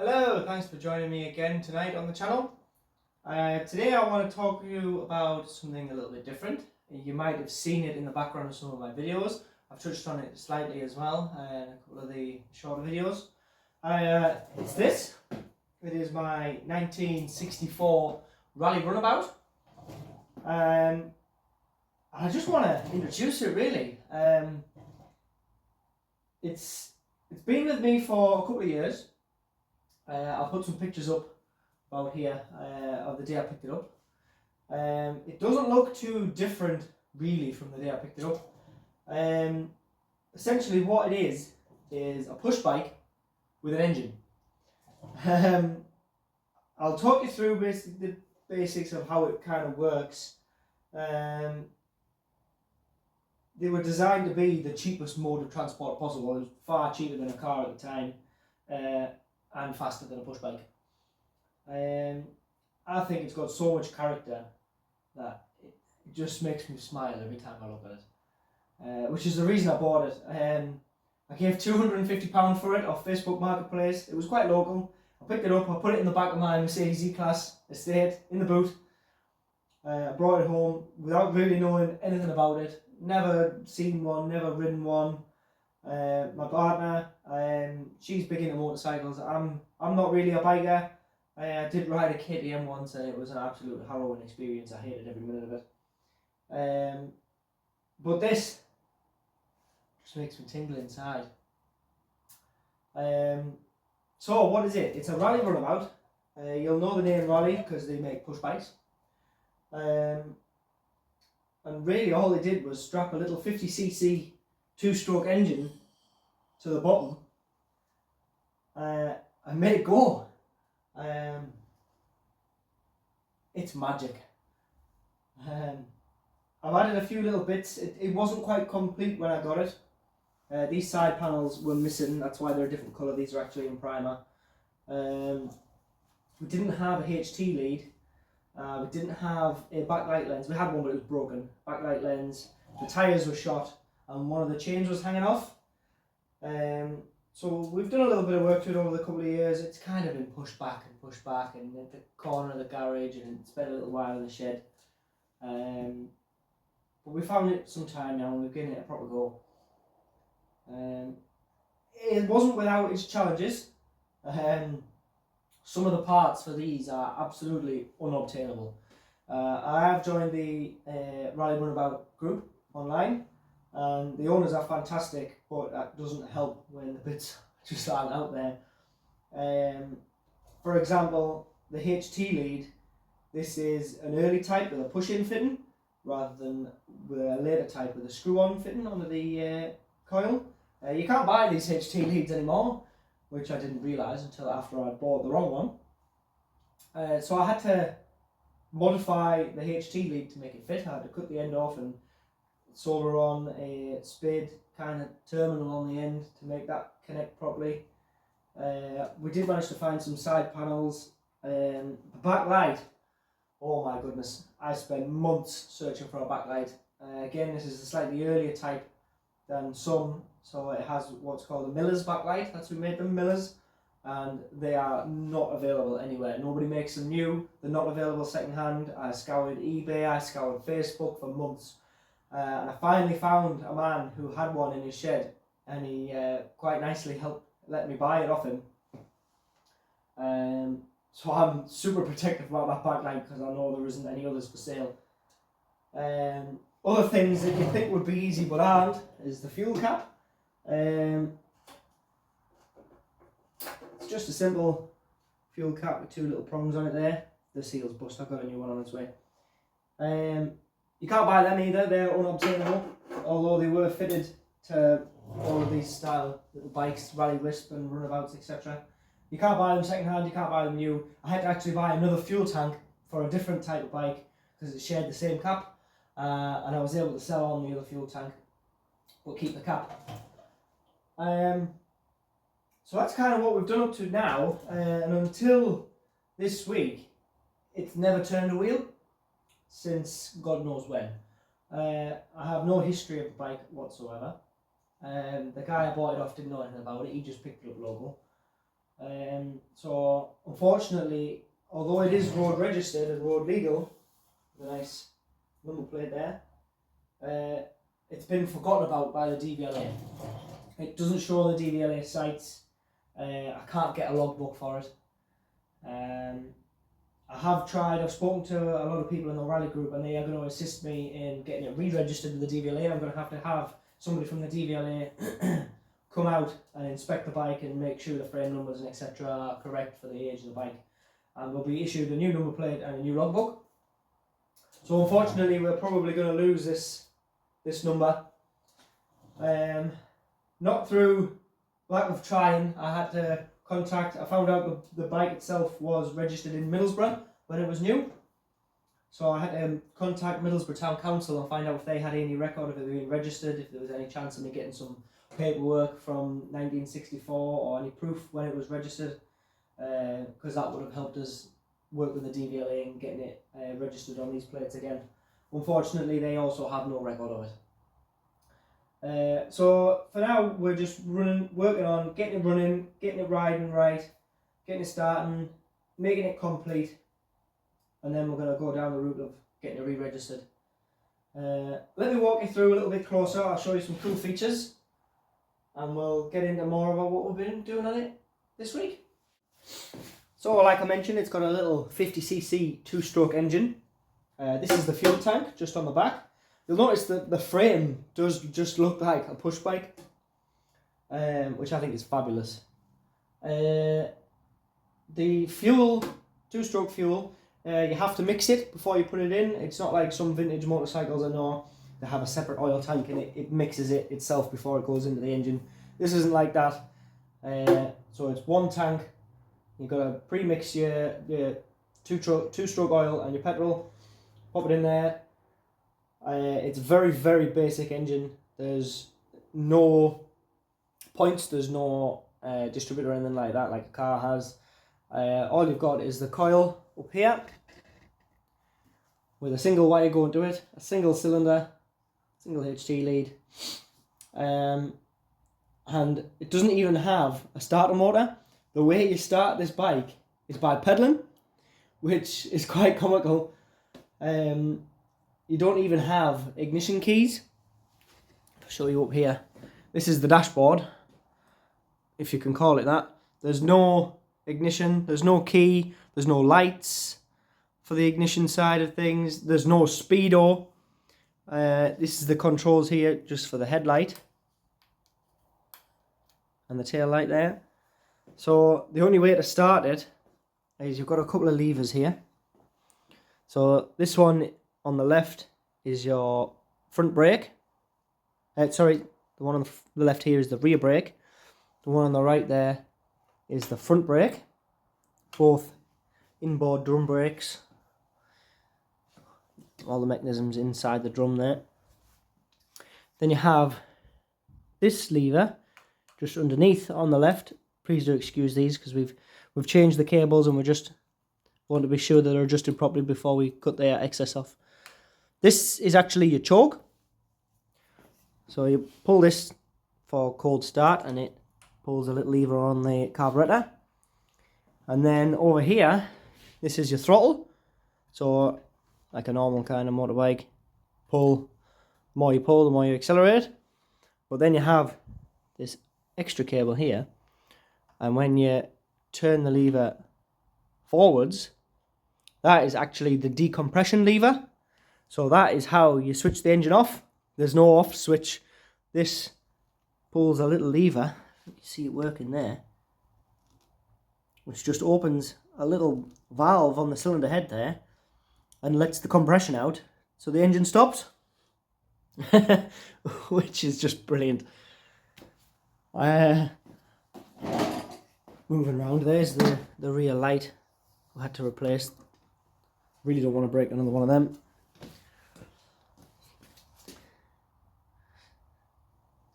Hello, thanks for joining me again tonight on the channel. Today I want to talk to you about something a little bit different. You might have seen it in the background of some of my videos. I've touched on it slightly as well in a couple of the shorter videos. It's this. It is my 1964 Raleigh Runabout. And I just want to introduce it really. It's been with me for a couple of years. I'll put some pictures up about here of the day I picked it up. It doesn't look too different really from the day I picked it up. Essentially what it is a push bike with an engine. I'll talk you through basically the basics of how it kind of works. They were designed to be the cheapest mode of transport possible. It was far cheaper than a car at the time. And faster than a push bike. I think it's got so much character that it just makes me smile every time I look at it, which is the reason I bought it. I gave £250 for it off Facebook Marketplace. It was quite local. I picked it up, I put it in the back of my Mercedes E-Class estate in the boot. I brought it home without really knowing anything about it. Never seen one, never ridden one. My partner, she's big into motorcycles. I'm not really a biker. I did ride a KTM once and it was an absolute harrowing experience. I hated every minute of it. But this just makes me tingle inside. So what is it? It's a Raleigh Runabout. You'll know the name Raleigh because they make push bikes. And really all they did was strap a little 50cc two-stroke engine to the bottom and made it go. It's magic. I've added a few little bits. It wasn't quite complete when I got it. These side panels were missing, that's why they're a different colour. These are actually in primer. We didn't have a HT lead. We didn't have a backlight lens. We had one but it was broken. Backlight lens. The tyres were shot and one of the chains was hanging off. So we've done a little bit of work to it over the couple of years. It's kind of been pushed back and in the corner of the garage and it's spent a little while in the shed. But we found it some time now and we've given it a proper go. It wasn't without its challenges. Some of the parts for these are absolutely unobtainable. I have joined the Raleigh Runabout group online. The owners are fantastic, but that doesn't help when the bits just aren't out there. For example, the HT lead, this is an early type with a push-in fitting, rather than with a later type with a screw-on fitting under the coil. You can't buy these HT leads anymore, which I didn't realise until after I bought the wrong one. So I had to modify the HT lead to make it fit. I had to cut the end off and solder on a spade kind of terminal on the end to make that connect properly. We did manage to find some side panels. The backlight, oh my goodness, I spent months searching for a backlight. Again, this is a slightly earlier type than some, so it has what's called a Miller's backlight. That's who made them, Miller's, and they are not available anywhere. Nobody makes them new. They're not available second hand. I scoured eBay, I scoured Facebook for months. And I finally found a man who had one in his shed, and he quite nicely let me buy it off him. So I'm super protective about that backlight because I know there isn't any others for sale. Other things that you think would be easy but aren't is the fuel cap. It's just a simple fuel cap with two little prongs on it there. The seal's bust, I've got a new one on its way. You can't buy them either, they're unobtainable, although they were fitted to all of these style little bikes, Raleigh Wisp and Runabouts, etc. You can't buy them second hand, you can't buy them new. I had to actually buy another fuel tank for a different type of bike because it shared the same cap, and I was able to sell on the other fuel tank but keep the cap. So that's kind of what we've done up to now, and until this week it's never turned a wheel since God knows when. I have no history of the bike whatsoever. The guy I bought it off didn't know anything about it, he just picked it up local. So unfortunately, although it is road registered and road legal, the nice number plate there, it's been forgotten about by the DVLA. It doesn't show the DVLA sites. I can't get a logbook for it. I have tried, I've spoken to a lot of people in the Raleigh group, and they are going to assist me in getting it re-registered with the DVLA. I'm going to have somebody from the DVLA come out and inspect the bike and make sure the frame numbers and etc. are correct for the age of the bike. And we'll be issued a new number plate and a new logbook. So unfortunately we're probably going to lose this number. Not through lack of trying. I had to I found out the bike itself was registered in Middlesbrough when it was new. So I had to contact Middlesbrough Town Council and find out if they had any record of it being registered, if there was any chance of me getting some paperwork from 1964 or any proof when it was registered, because that would have helped us work with the DVLA and getting it registered on these plates again. Unfortunately, they also have no record of it. So for now, we're just working on getting it running, getting it riding right, getting it starting, making it complete, and then we're going to go down the route of getting it re-registered. Let me walk you through a little bit closer. I'll show you some cool features, and we'll get into more about what we've been doing on it this week. So like I mentioned, it's got a little 50cc two-stroke engine. This is the fuel tank just on the back. You'll notice that the frame does just look like a push bike, which I think is fabulous. The fuel, two-stroke fuel, you have to mix it before you put it in. It's not like some vintage motorcycles I know, they have a separate oil tank and it mixes it itself before it goes into the engine. This isn't like that. So it's one tank. You've got to pre-mix your two-stroke oil and your petrol, pop it in there. It's a very, very basic engine. There's no points, there's no distributor or anything like that like a car has. All you've got is the coil up here with a single wire going to it, a single cylinder, single HT lead, and it doesn't even have a starter motor. The way you start this bike is by pedalling, which is quite comical. You don't even have ignition keys. I'll show you up here. This is the dashboard, if you can call it that. There's no ignition, there's no key, there's no lights for the ignition side of things, there's no speedo. This is the controls here just for the headlight and the tail light there. So the only way to start it is you've got a couple of levers here. So this one on the left is your front brake. Sorry, the one on the left here is the rear brake. The one on the right there is the front brake. Both inboard drum brakes. All the mechanisms inside the drum there. Then you have this lever just underneath on the left. Please do excuse these because we've changed the cables and we just want to be sure that they're adjusted properly before we cut the excess off. This is actually your choke. So you pull this for cold start and it pulls a little lever on the carburetor. And then over here, this is your throttle. So like a normal kind of motorbike, pull, the more you accelerate. But then you have this extra cable here. And when you turn the lever forwards, that is actually the decompression lever. So that is how you switch the engine off. There's no off switch. This pulls a little lever. You see it working there. Which just opens a little valve on the cylinder head there and lets the compression out. So the engine stops. Which is just brilliant. Moving around, there's the rear light I had to replace. Really don't want to break another one of them.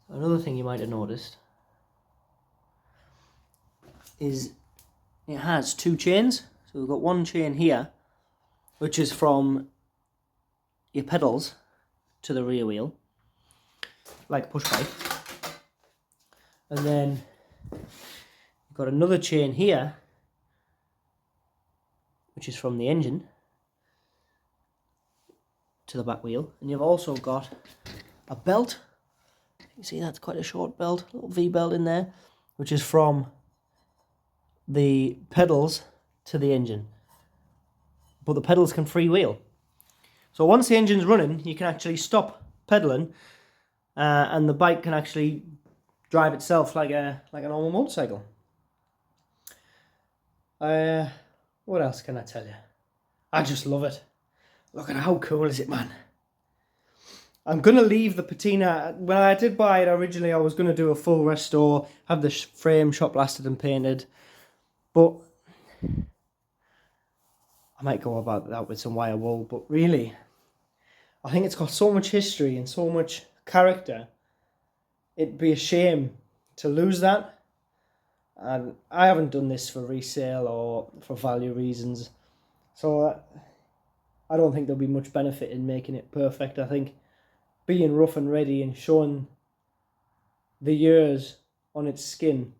Another thing you might have noticed is it has two chains. So we've got one chain here, which is from your pedals to the rear wheel, like a push bike. And then you've got another chain here, which is from the engine to the back wheel, and you've also got a belt. You see that's quite a short belt, little V-belt in there, which is from the pedals to the engine. But the pedals can freewheel. So once the engine's running, you can actually stop pedaling, and the bike can actually drive itself like a normal motorcycle. What else can I tell you? I just love it. Look at how cool is it, man. I'm going to leave the patina. When I did buy it originally, I was going to do a full restore, have the frame shop blasted and painted. But I might go about that with some wire wool. But really, I think it's got so much history and so much character. It'd be a shame to lose that. And I haven't done this for resale or for value reasons. So I don't think there'll be much benefit in making it perfect. I think being rough and ready and showing the years on its skin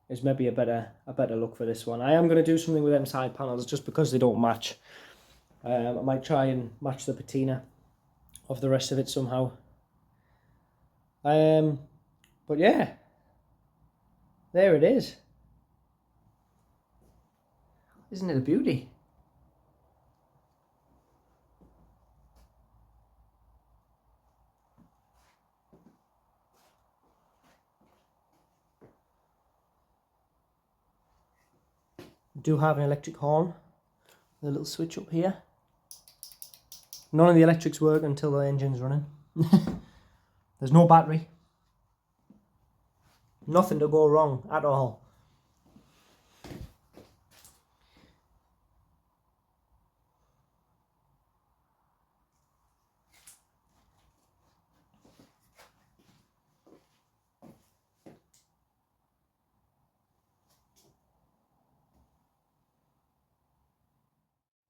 is maybe a better look for this one. I am going to do something with them side panels just because they don't match. I might try and match the patina of the rest of it somehow. But yeah, there it is. Isn't it a beauty? Do have an electric horn with a little switch up here. None of the electrics work until the engine's running. There's no battery. Nothing to go wrong at all.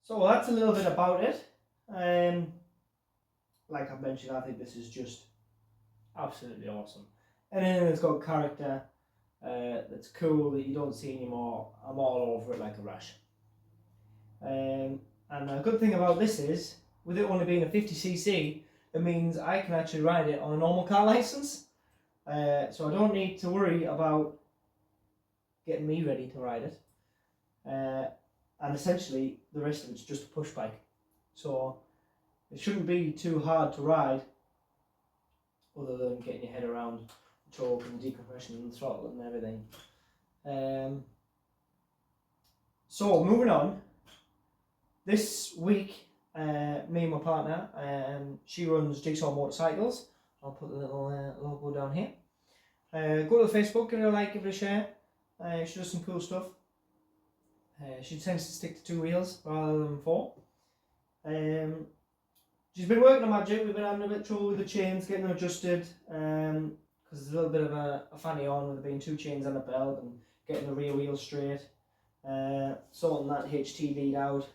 So that's a little bit about it. Like I've mentioned, I think this is just absolutely awesome. Anything that's got character, that's cool, that you don't see anymore, I'm all over it like a rash. And the good thing about this is, with it only being a 50cc, it means I can actually ride it on a normal car license. So I don't need to worry about getting me ready to ride it. And essentially, the rest of it's just a push bike. So it shouldn't be too hard to ride, other than getting your head around the torque and the decompression and the throttle and everything. So moving on, this week, me and my partner, she runs Jigsaw Motorcycles. I'll put the little logo down here. Go to Facebook, give it a like, give it a share. She does some cool stuff. She tends to stick to 2 wheels rather than 4. She's been working on Magic. We've been having a bit of trouble with the chains, getting them adjusted, because there's a little bit of a fanny on with there being 2 chains and a belt, and getting the rear wheel straight, sorting that HT lead out.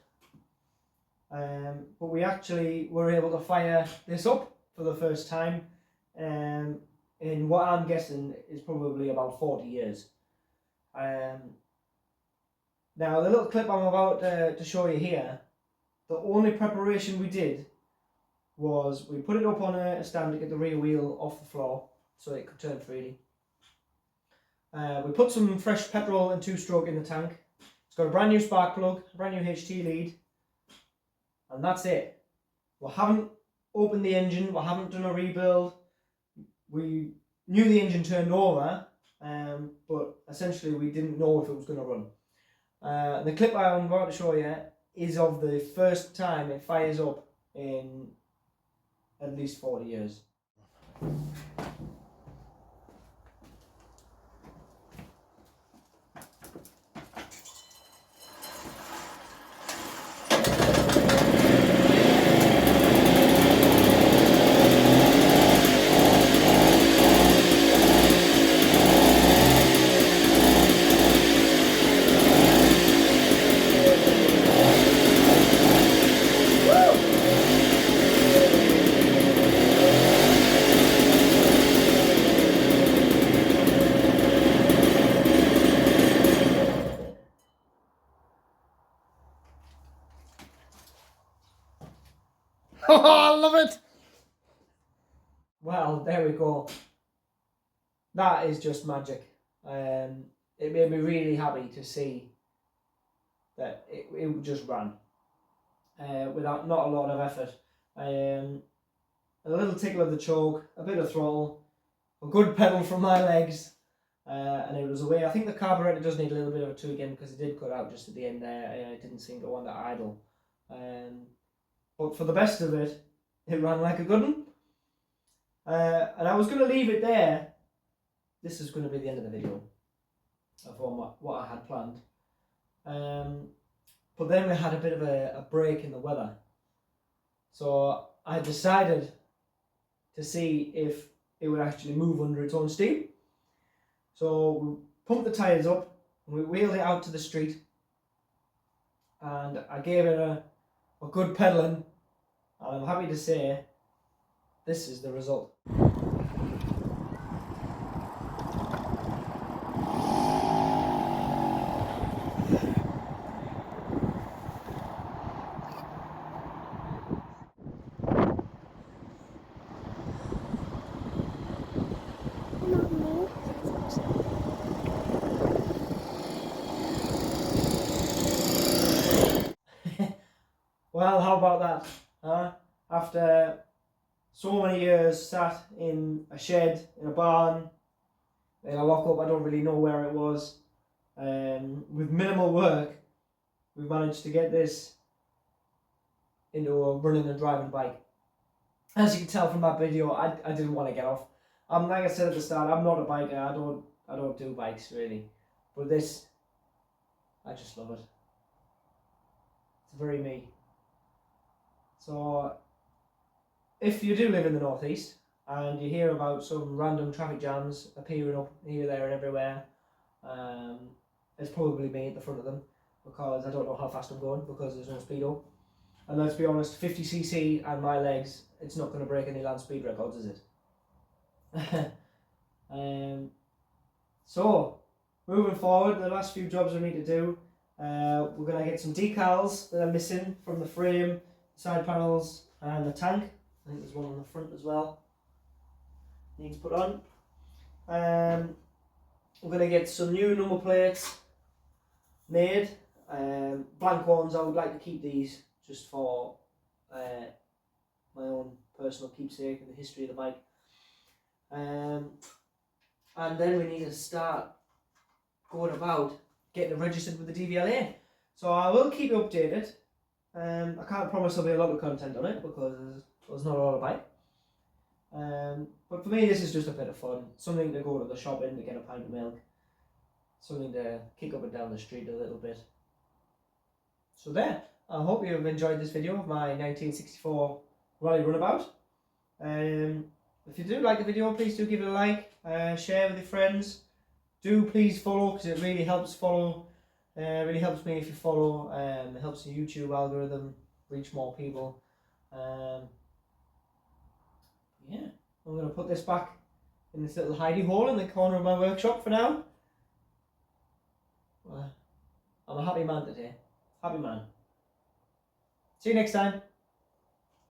But we actually were able to fire this up for the first time in what I'm guessing is probably about 40 years. Now, the little clip I'm about to show you here, the only preparation we did was we put it up on a stand to get the rear wheel off the floor so it could turn freely. We put some fresh petrol and 2-stroke in the tank. It's got a brand new spark plug, a brand new HT lead, and that's it. We haven't opened the engine, we haven't done a rebuild. We knew the engine turned over, but essentially we didn't know if it was going to run. The clip I'm about to show you is of the first time it fires up in at least 40 years. Oh, I love it. Well, there we go. That is just magic. It made me really happy to see that it just ran without not a lot of effort. A little tickle of the choke, a bit of throttle, a good pedal from my legs, and it was away. I think the carburetor does need a little bit of a tweaking because it did cut out just at the end there. It didn't seem to want to idle. But for the best of it, it ran like a good one. And I was going to leave it there. This is going to be the end of the video of what I had planned. But then we had a bit of a break in the weather. So I decided to see if it would actually move under its own steam. So we pumped the tyres up, and we wheeled it out to the street, and I gave it a good pedalling, and I'm happy to say this is the result. Well, how about that? After so many years sat in a shed, in a barn, in a lock-up, I don't really know where it was, with minimal work, we've managed to get this into a running and driving bike. As you can tell from that video, I didn't want to get off. Like I said at the start, I'm not a biker. I don't do bikes really, but this, I just love it. It's very me. So, if you do live in the northeast and you hear about some random traffic jams appearing up here, there, and everywhere, it's probably me at the front of them because I don't know how fast I'm going because there's no speedo. And let's be honest, 50cc and my legs, it's not going to break any land speed records, is it? So, moving forward, the last few jobs we need to do, we're going to get some decals that are missing from the frame, side panels, and the tank. I think there's one on the front as well. Needs put on. We're going to get some new number plates made. Blank ones, I would like to keep these just for my own personal keepsake and the history of the bike. And then we need to start going about getting it registered with the DVLA. So I will keep you updated. I can't promise there'll be a lot of content on it because there's not a lot of bike. But for me, this is just a bit of fun. Something to go to the shop in to get a pint of milk. Something to kick up and down the street a little bit. So there. I hope you've enjoyed this video of my 1964 Raleigh Runabout. If you do like the video, please do give it a like. Share with your friends. Do please follow because it really helps follow. Really helps me if you follow. It helps the YouTube algorithm reach more people. Yeah, I'm going to put this back in this little hidey hole in the corner of my workshop for now. I'm a happy man today. Happy man. See you next time.